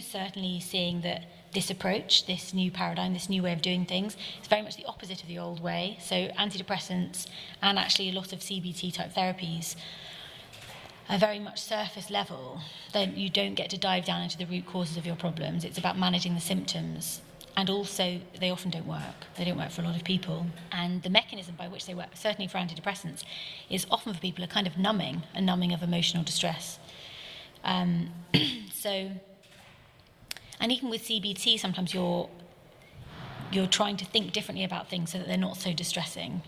certainly seeing that this approach, this new paradigm, this new way of doing things, is very much the opposite of the old way. So antidepressants and actually a lot of CBT type therapies are very much surface level. Then you don't get to dive down into the root causes of your problems. It's about managing the symptoms. And also, they often don't work. They don't work for a lot of people. And the mechanism by which they work, certainly for antidepressants, is often for people a kind of a numbing of emotional distress. And even with CBT, sometimes you're trying to think differently about things so that they're not so distressing.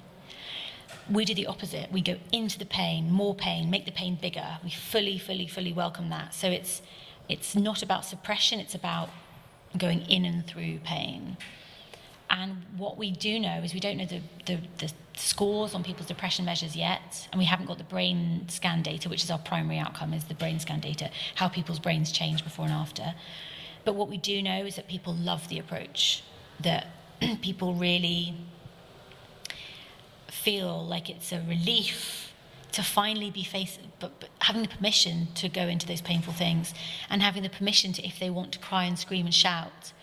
We do the opposite. We go into the pain, more pain, make the pain bigger. We fully welcome that. So it's not about suppression, it's about going in and through pain. And what we do know is we don't know the scores on people's depression measures yet, and we haven't got the brain scan data, which is our primary outcome, is the brain scan data, how people's brains change before and after. But what we do know is that people love the approach, that people really feel like it's a relief to finally be but having the permission to go into those painful things, and having the permission to, if they want to cry and scream and shout,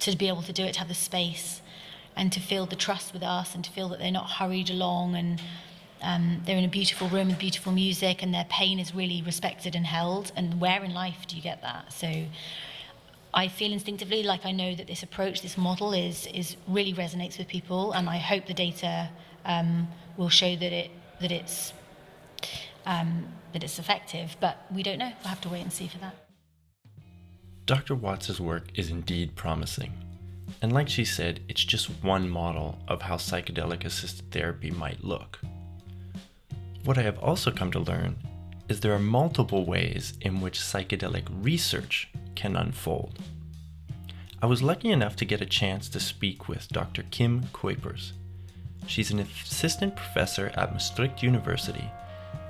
to be able to do it, to have the space, and to feel the trust with us, and to feel that they're not hurried along, and they're in a beautiful room with beautiful music, and their pain is really respected and held. And where in life do you get that? So I feel instinctively like I know that this approach, this model is really resonates with people, and I hope the data will show that it's effective. But we don't know. We'll have to wait and see for that. Dr. Watts' work is indeed promising, and like she said, it's just one model of how psychedelic-assisted therapy might look. What I have also come to learn is there are multiple ways in which psychedelic research can unfold. I was lucky enough to get a chance to speak with Dr. Kim Kuipers. She's an assistant professor at Maastricht University,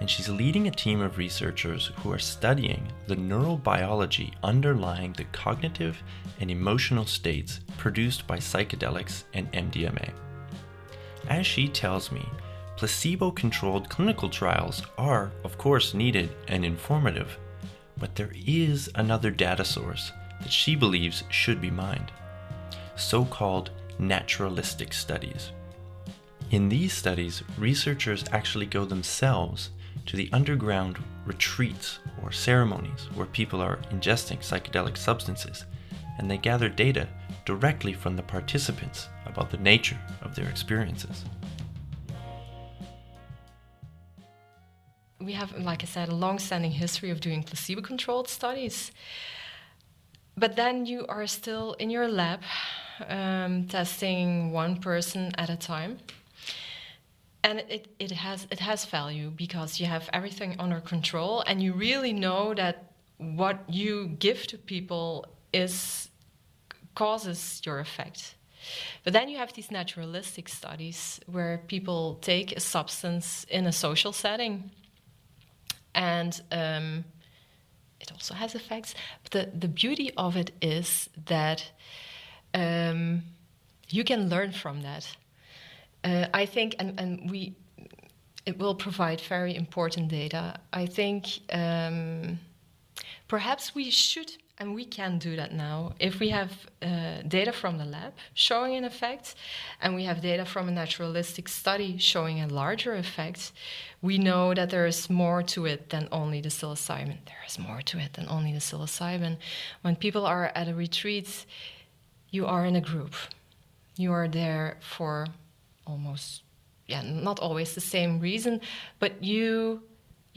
and she's leading a team of researchers who are studying the neurobiology underlying the cognitive and emotional states produced by psychedelics and MDMA. As she tells me, placebo-controlled clinical trials are, of course, needed and informative, but there is another data source that she believes should be mined: so-called naturalistic studies. In these studies, researchers actually go themselves to the underground retreats or ceremonies where people are ingesting psychedelic substances, and they gather data directly from the participants about the nature of their experiences. We have, like I said, a long-standing history of doing placebo-controlled studies. But then you are still in your lab testing one person at a time. And it has value because you have everything under control, and you really know that what you give to people causes your effect. But then you have these naturalistic studies where people take a substance in a social setting, and it also has effects. But the beauty of it is that you can learn from that. I think, it will provide very important data. I think perhaps we should, and we can do that now, if we have data from the lab showing an effect, and we have data from a naturalistic study showing a larger effect, we know that there is more to it than only the psilocybin. There is more to it than only the psilocybin. When people are at a retreat, you are in a group. You are there for almost, not always the same reason, but you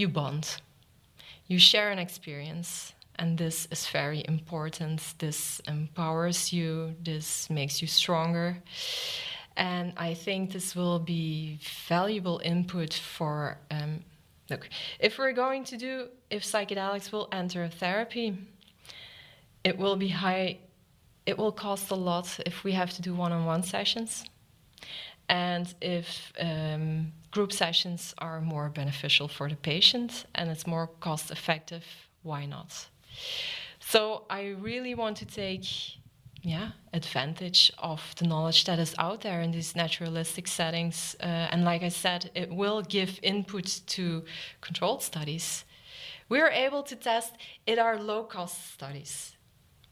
bond. You share an experience, and this is very important. This empowers you, this makes you stronger. And I think this will be valuable input for, if psychedelics will enter therapy, it will be high, it will cost a lot if we have to do one-on-one sessions. And if group sessions are more beneficial for the patient and it's more cost effective, why not? So I really want to take advantage of the knowledge that is out there in these naturalistic settings. And like I said, it will give input to controlled studies. We are able to test in our low-cost studies.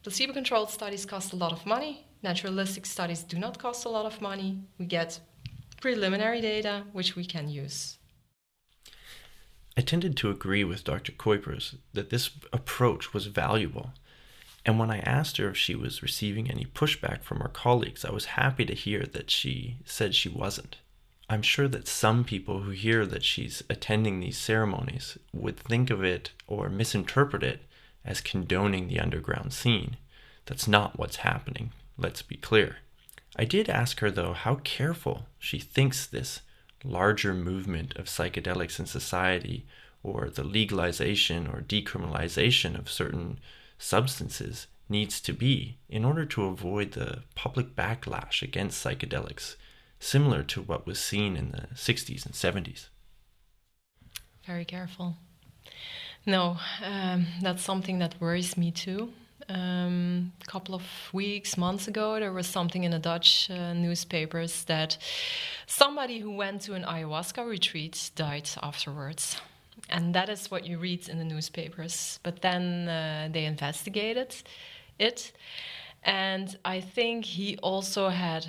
Placebo-controlled studies cost a lot of money. Naturalistic studies do not cost a lot of money. We get preliminary data, which we can use. I tended to agree with Dr. Kuipers that this approach was valuable. And when I asked her if she was receiving any pushback from her colleagues, I was happy to hear that she said she wasn't. I'm sure that some people who hear that she's attending these ceremonies would think of it or misinterpret it as condoning the underground scene. That's not what's happening, let's be clear. I did ask her, though, how careful she thinks this larger movement of psychedelics in society, or the legalization or decriminalization of certain substances, needs to be in order to avoid the public backlash against psychedelics, similar to what was seen in the 60s and 70s? Very careful. No, that's something that worries me too. A couple of months ago, there was something in the Dutch newspapers that somebody who went to an ayahuasca retreat died afterwards. And that is what you read in the newspapers. But then they investigated it. And I think he also had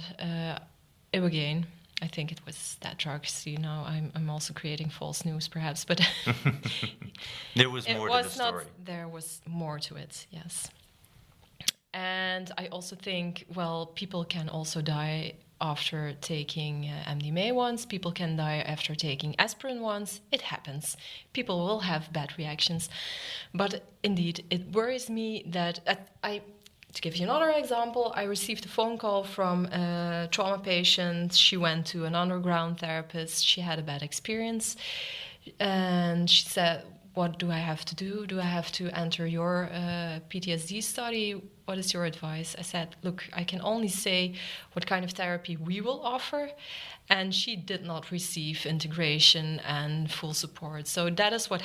Ibogaine. I think it was that drug. See, now I'm also creating false news, perhaps. But there was more to the story. There was more to it, yes. And I also think, well, people can also die after taking MDMA once. People can die after taking aspirin once. It happens. People will have bad reactions. But indeed, it worries me that to give you another example, I received a phone call from a trauma patient. She went to an underground therapist. She had a bad experience. And she said, what do I have to do? Do I have to enter your PTSD study? What is your advice? I said, look, I can only say what kind of therapy we will offer. And she did not receive integration and full support. So that is what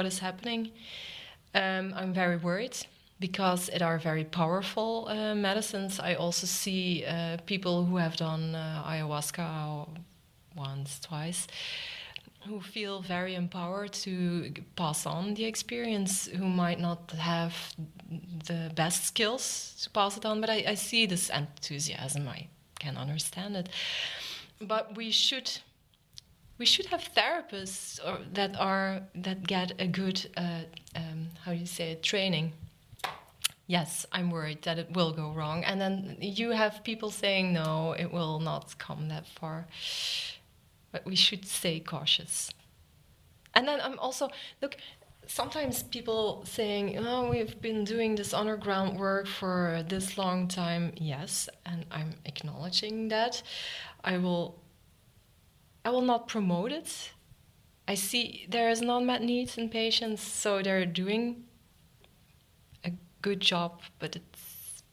is happening. I'm very worried because it are very powerful medicines. I also see people who have done ayahuasca once, twice, who feel very empowered to pass on the experience, who might not have the best skills to pass it on. But I see this enthusiasm. I can understand it. But we should have therapists that get a good training. Yes, I'm worried that it will go wrong, and then you have people saying no, it will not come that far. But we should stay cautious. And then I'm also, look, sometimes people saying, oh, we've been doing this underground work for this long time. Yes, and I'm acknowledging that. I will not promote it. I see there is an unmet need in patients, so they're doing a good job, but it's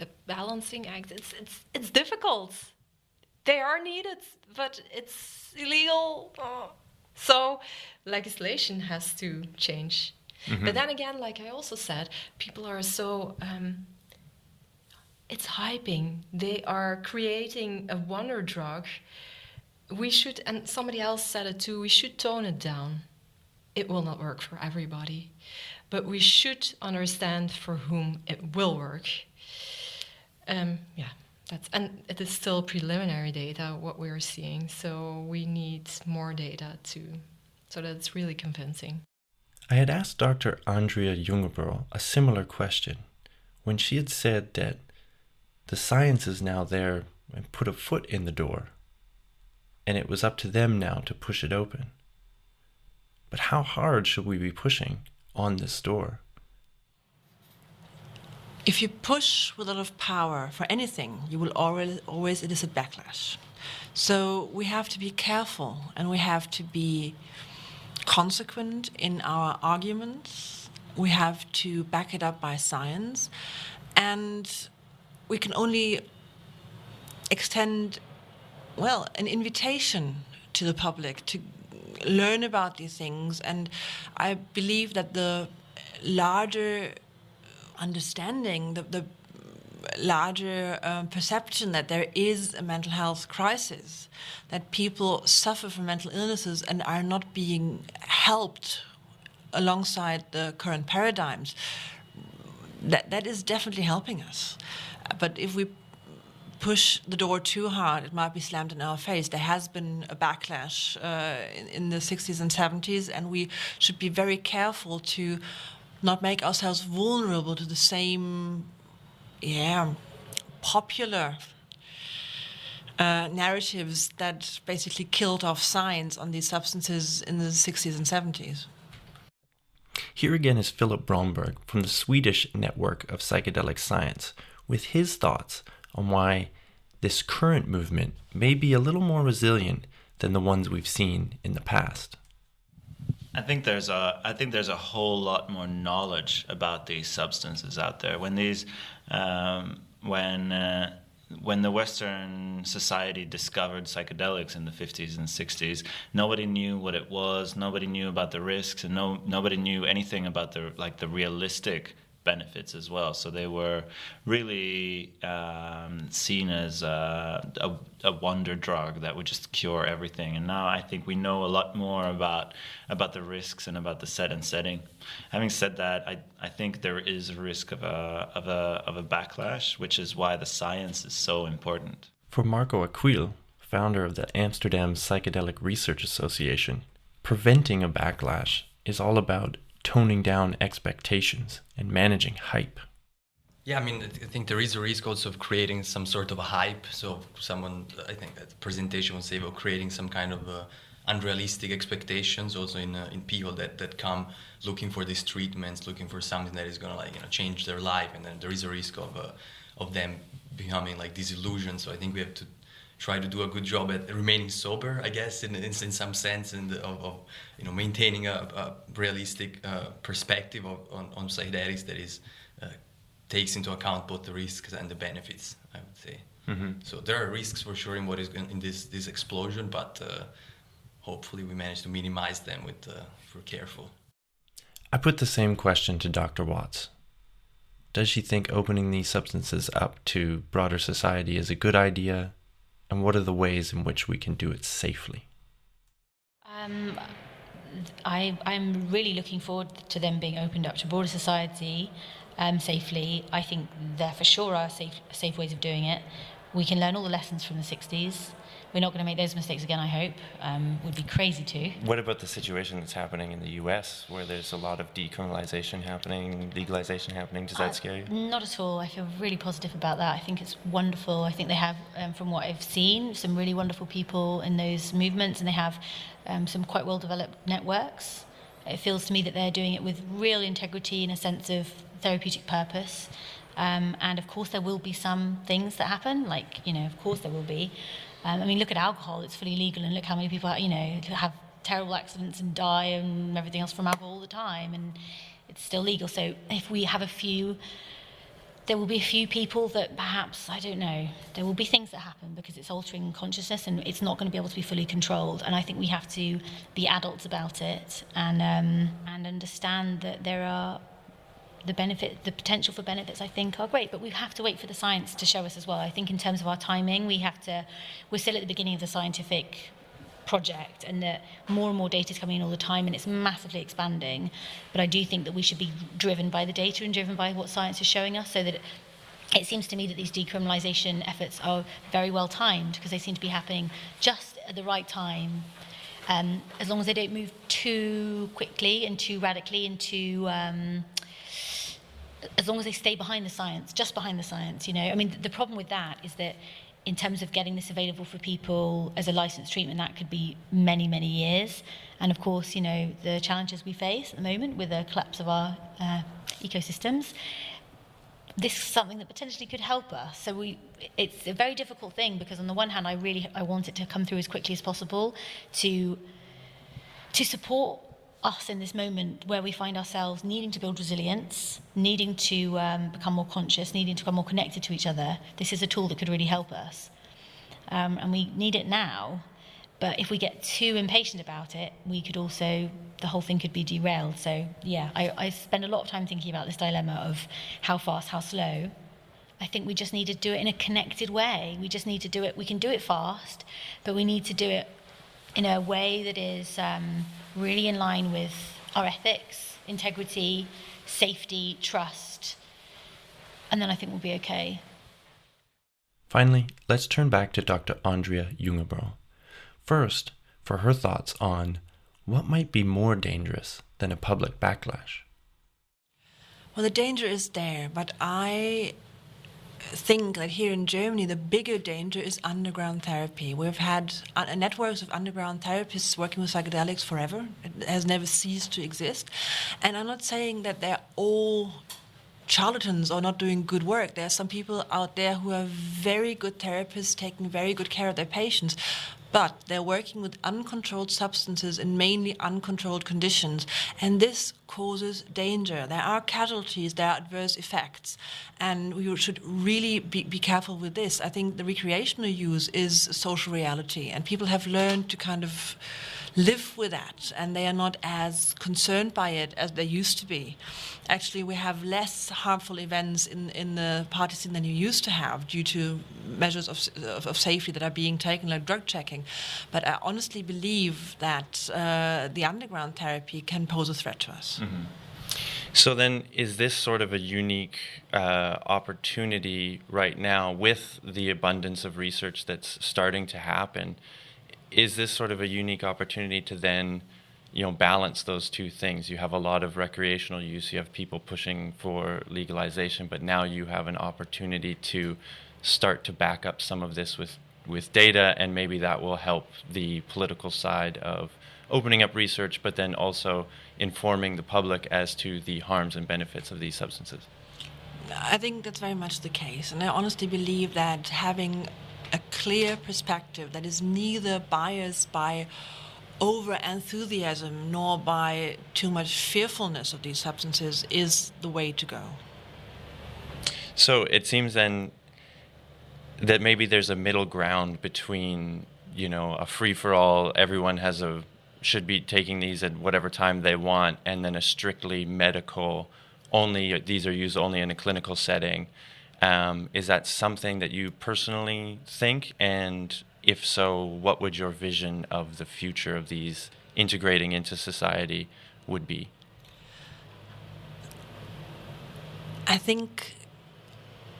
a balancing act. It's difficult. They are needed, but it's illegal. So legislation has to change. Mm-hmm. But then again, like I also said, people are so... it's hyping. They are creating a wonder drug. We should, and somebody else said it too, we should tone it down. It will not work for everybody. But we should understand for whom it will work. And it is still preliminary data, what we're seeing. So we need more data so that it's really convincing. I had asked Dr. Andrea Jungerboer a similar question when she had said that the science is now there and put a foot in the door, and it was up to them now to push it open. But how hard should we be pushing on this door? If you push with a lot of power for anything, you will always elicit backlash. So we have to be careful, and we have to be consequent in our arguments. We have to back it up by science, and we can only extend, an invitation to the public to learn about these things. And I believe that the larger understanding, the larger perception that there is a mental health crisis, that people suffer from mental illnesses and are not being helped alongside the current paradigms, that is definitely helping us. But if we push the door too hard, it might be slammed in our face. There has been a backlash in the 60s and 70s, and we should be very careful to not make ourselves vulnerable to the same, popular narratives that basically killed off science on these substances in the 60s and 70s. Here again is Philip Bromberg from the Swedish Network of Psychedelic Science with his thoughts on why this current movement may be a little more resilient than the ones we've seen in the past. I think there's a whole lot more knowledge about these substances out there. When these when the Western society discovered psychedelics in the 50s and 60s, nobody knew what it was, nobody knew about the risks, and nobody knew anything about the realistic benefits as well. So they were really seen as a wonder drug that would just cure everything. And now I think we know a lot more about the risks and about the set and setting. Having said that, I think there is a risk of a backlash, which is why the science is so important. For Marco Aquil, founder of the Amsterdam Psychedelic Research Association, preventing a backlash is all about toning down expectations and managing hype. Yeah, I mean, I think there is a risk also of creating some sort of a hype. So someone, I think that the presentation would say, well, creating some kind of unrealistic expectations also in people that come looking for these treatments, looking for something that is going to change their life, and then there is a risk of them becoming disillusioned. So I think we have to try to do a good job at remaining sober, I guess, in some sense, and of maintaining a realistic perspective on psychedelics that is takes into account both the risks and the benefits, I would say. Mm-hmm. So there are risks for sure in what is in this explosion, but hopefully we manage to minimize them if we're careful. I put the same question to Dr. Watts. Does she think opening these substances up to broader society is a good idea? And what are the ways in which we can do it safely? I'm really looking forward to them being opened up to broader society safely. I think there for sure are safe ways of doing it. We can learn all the lessons from the 60s. We're not going to make those mistakes again, I hope. Would be crazy to. What about the situation that's happening in the US, where there's a lot of decriminalization happening, legalization happening? Does that scare you? Not at all. I feel really positive about that. I think it's wonderful. I think they have, from what I've seen, some really wonderful people in those movements, and they have some quite well-developed networks. It feels to me that they're doing it with real integrity and a sense of therapeutic purpose. And of course there will be some things that happen, of course there will be. I mean, look at alcohol, it's fully legal, and look how many people, have terrible accidents and die and everything else from alcohol all the time, and it's still legal. So if we have there will be a few people that perhaps, I don't know, there will be things that happen because it's altering consciousness and it's not going to be able to be fully controlled. And I think we have to be adults about it and understand that there are the potential for benefits, I think, are great, but we have to wait for the science to show us as well. I think in terms of our timing, we're still at the beginning of the scientific project, and that more and more data is coming in all the time, and it's massively expanding. But I do think that we should be driven by the data and driven by what science is showing us, so that it seems to me that these decriminalization efforts are very well timed, because they seem to be happening just at the right time. As long as they don't move too quickly and too radically into as long as they stay behind the science, just behind the science, I mean, the problem with that is that in terms of getting this available for people as a licensed treatment, that could be many, many years. And of course, the challenges we face at the moment with the collapse of our ecosystems, this is something that potentially could help us. So it's a very difficult thing, because on the one hand, I want it to come through as quickly as possible to support us in this moment where we find ourselves needing to build resilience, needing to become more conscious, needing to become more connected to each other. This is a tool that could really help us. And we need it now. But if we get too impatient about it, the whole thing could be derailed. So yeah, I spend a lot of time thinking about this dilemma of how fast, how slow. I think we just need to do it in a connected way. We just need to do it. We can do it fast, but we need to do it in a way that is really in line with our ethics, integrity, safety, trust, and then I think we'll be okay. Finally, let's turn back to Dr. Andrea Jungebroe. First, for her thoughts on what might be more dangerous than a public backlash. Well, the danger is there, but I think that here in Germany, the bigger danger is underground therapy. We've had networks of underground therapists working with psychedelics forever. It has never ceased to exist. And I'm not saying that they're all charlatans or not doing good work. There are some people out there who are very good therapists, taking very good care of their patients. but they're working with uncontrolled substances in mainly uncontrolled conditions, and this causes danger. There are casualties, there are adverse effects, and we should really be careful with this. I think the recreational use is social reality, and people have learned to kind of live with that, and they are not as concerned by it as they used to be. Actually, we have less harmful events in the party scene than you used to have due to measures of safety that are being taken, like drug checking. But I honestly believe that the underground therapy can pose a threat to us. Mm-hmm. So then, is this sort of a unique opportunity right now with the abundance of research that's starting to happen? Is this sort of a unique opportunity to then, balance those two things? You have a lot of recreational use, you have people pushing for legalization, but now you have an opportunity to start to back up some of this with data, and maybe that will help the political side of opening up research, but then also informing the public as to the harms and benefits of these substances. I think that's very much the case, and I honestly believe that having a clear perspective that is neither biased by over-enthusiasm nor by too much fearfulness of these substances is the way to go. So it seems then that maybe there's a middle ground between, a free-for-all, everyone should be taking these at whatever time they want, and then a strictly medical, these are used only in a clinical setting. Is that something that you personally think? And if so, what would your vision of the future of these integrating into society would be? I think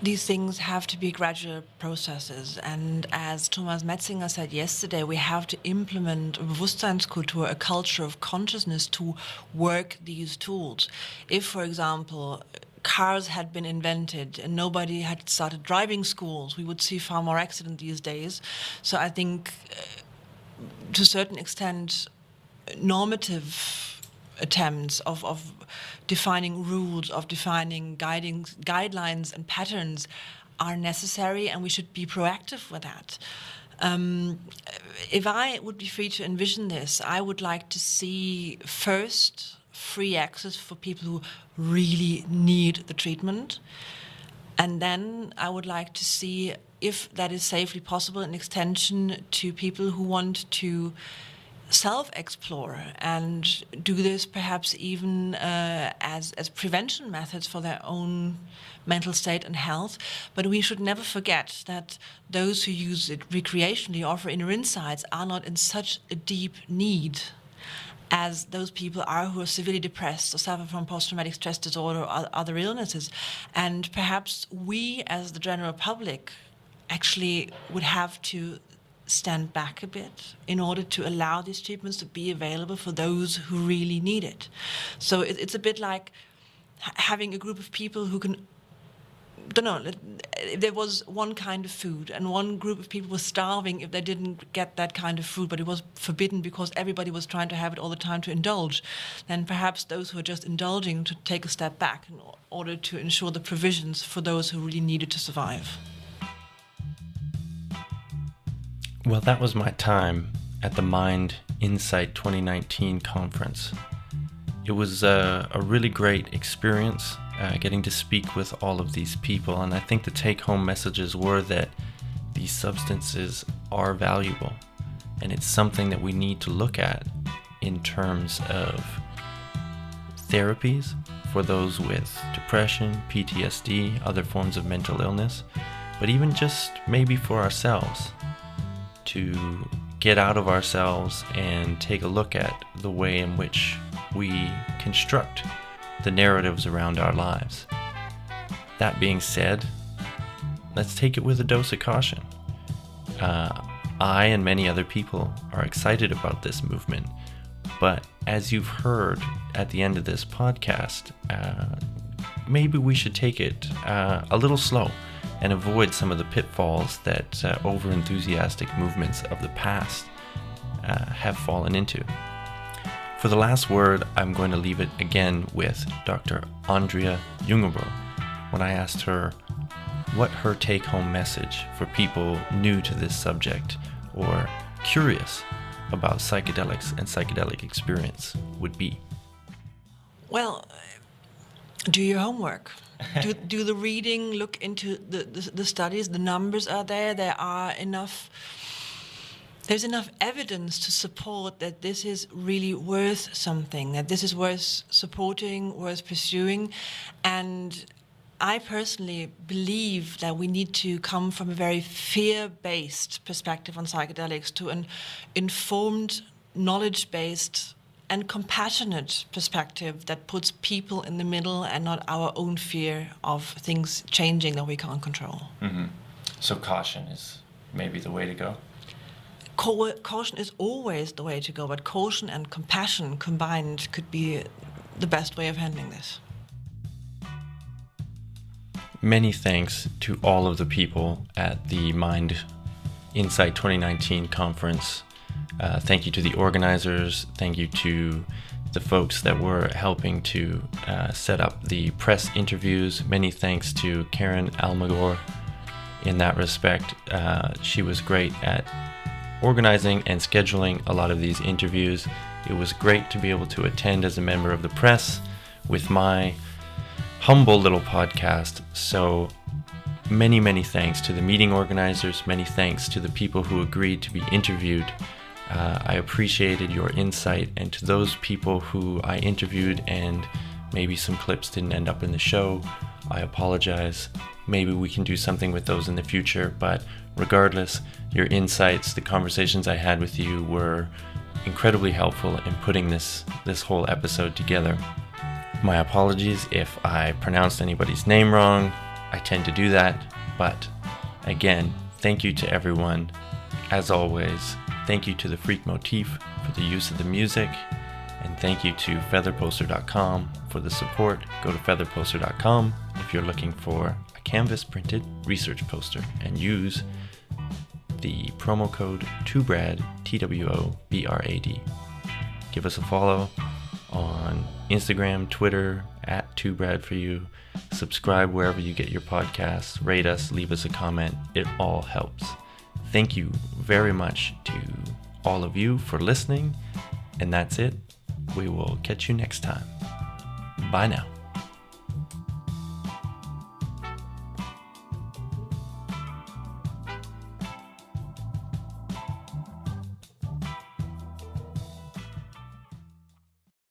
these things have to be gradual processes. And as Thomas Metzinger said yesterday, we have to implement a Bewusstseinskultur, a culture of consciousness to work these tools. If, for example, cars had been invented and nobody had started driving schools, we would see far more accidents these days. So I think, to a certain extent, normative attempts of defining rules, of defining guidelines and patterns are necessary, and we should be proactive with that. If I would be free to envision this, I would like to see first free access for people who really need the treatment. And then I would like to see, if that is safely possible, an extension to people who want to self-explore and do this perhaps even as prevention methods for their own mental state and health. But we should never forget that those who use it recreationally or for inner insights are not in such a deep need as those people are who are severely depressed or suffer from post-traumatic stress disorder or other illnesses. And perhaps we, as the general public, actually would have to stand back a bit in order to allow these treatments to be available for those who really need it. So it's a bit like having a group of people who can, if there was one kind of food and one group of people was starving if they didn't get that kind of food, but it was forbidden because everybody was trying to have it all the time to indulge, then perhaps those who are just indulging to take a step back in order to ensure the provisions for those who really needed to survive. Well, that was my time at the Mind Insight 2019 conference. It was a really great experience getting to speak with all of these people, and I think the take-home messages were that these substances are valuable, and it's something that we need to look at in terms of therapies for those with depression, PTSD, other forms of mental illness, but even just maybe for ourselves, to get out of ourselves and take a look at the way in which we construct the narratives around our lives. That being said, let's take it with a dose of caution. I and many other people are excited about this movement, but as you've heard at the end of this podcast, maybe we should take it a little slow and avoid some of the pitfalls that over-enthusiastic movements of the past have fallen into. For the last word, I'm going to leave it again with Dr. Andrea Jungerbo, when I asked her what her take-home message for people new to this subject or curious about psychedelics and psychedelic experience would be? Well, do your homework. do the reading, look into the studies. The numbers are there. There's enough evidence to support that this is really worth something, that this is worth supporting, worth pursuing. And I personally believe that we need to come from a very fear-based perspective on psychedelics to an informed, knowledge-based and compassionate perspective that puts people in the middle and not our own fear of things changing that we can't control. Mm-hmm. So caution is maybe the way to go? Caution is always the way to go, but caution and compassion combined could be the best way of handling this. Many thanks to all of the people at the Mind Insight 2019 conference. Thank you to the organizers. Thank you to the folks that were helping to set up the press interviews. Many thanks to Karen Almagor in that respect. She was great at organizing and scheduling a lot of these interviews. It was great to be able to attend as a member of the press with my humble little podcast. So many thanks to the meeting organizers. Many thanks to the people who agreed to be interviewed. I appreciated your insight, and to those people who I interviewed and maybe some clips didn't end up in the show, I apologize. Maybe we can do something with those in the future, but regardless, your insights, the conversations I had with you were incredibly helpful in putting this whole episode together. My apologies if I pronounced anybody's name wrong. I tend to do that, but again, thank you to everyone. As always, thank you to the Freak Motif for the use of the music, and thank you to featherposter.com for the support. Go to featherposter.com if you're looking for a canvas printed research poster, and use the promo code TWOBRAD, TWOBRAD. Give us a follow on Instagram, Twitter, at TwoBradForYou. Subscribe wherever you get your podcasts. Rate us, leave us a comment. It all helps. Thank you very much to all of you for listening. And that's it. We will catch you next time. Bye now.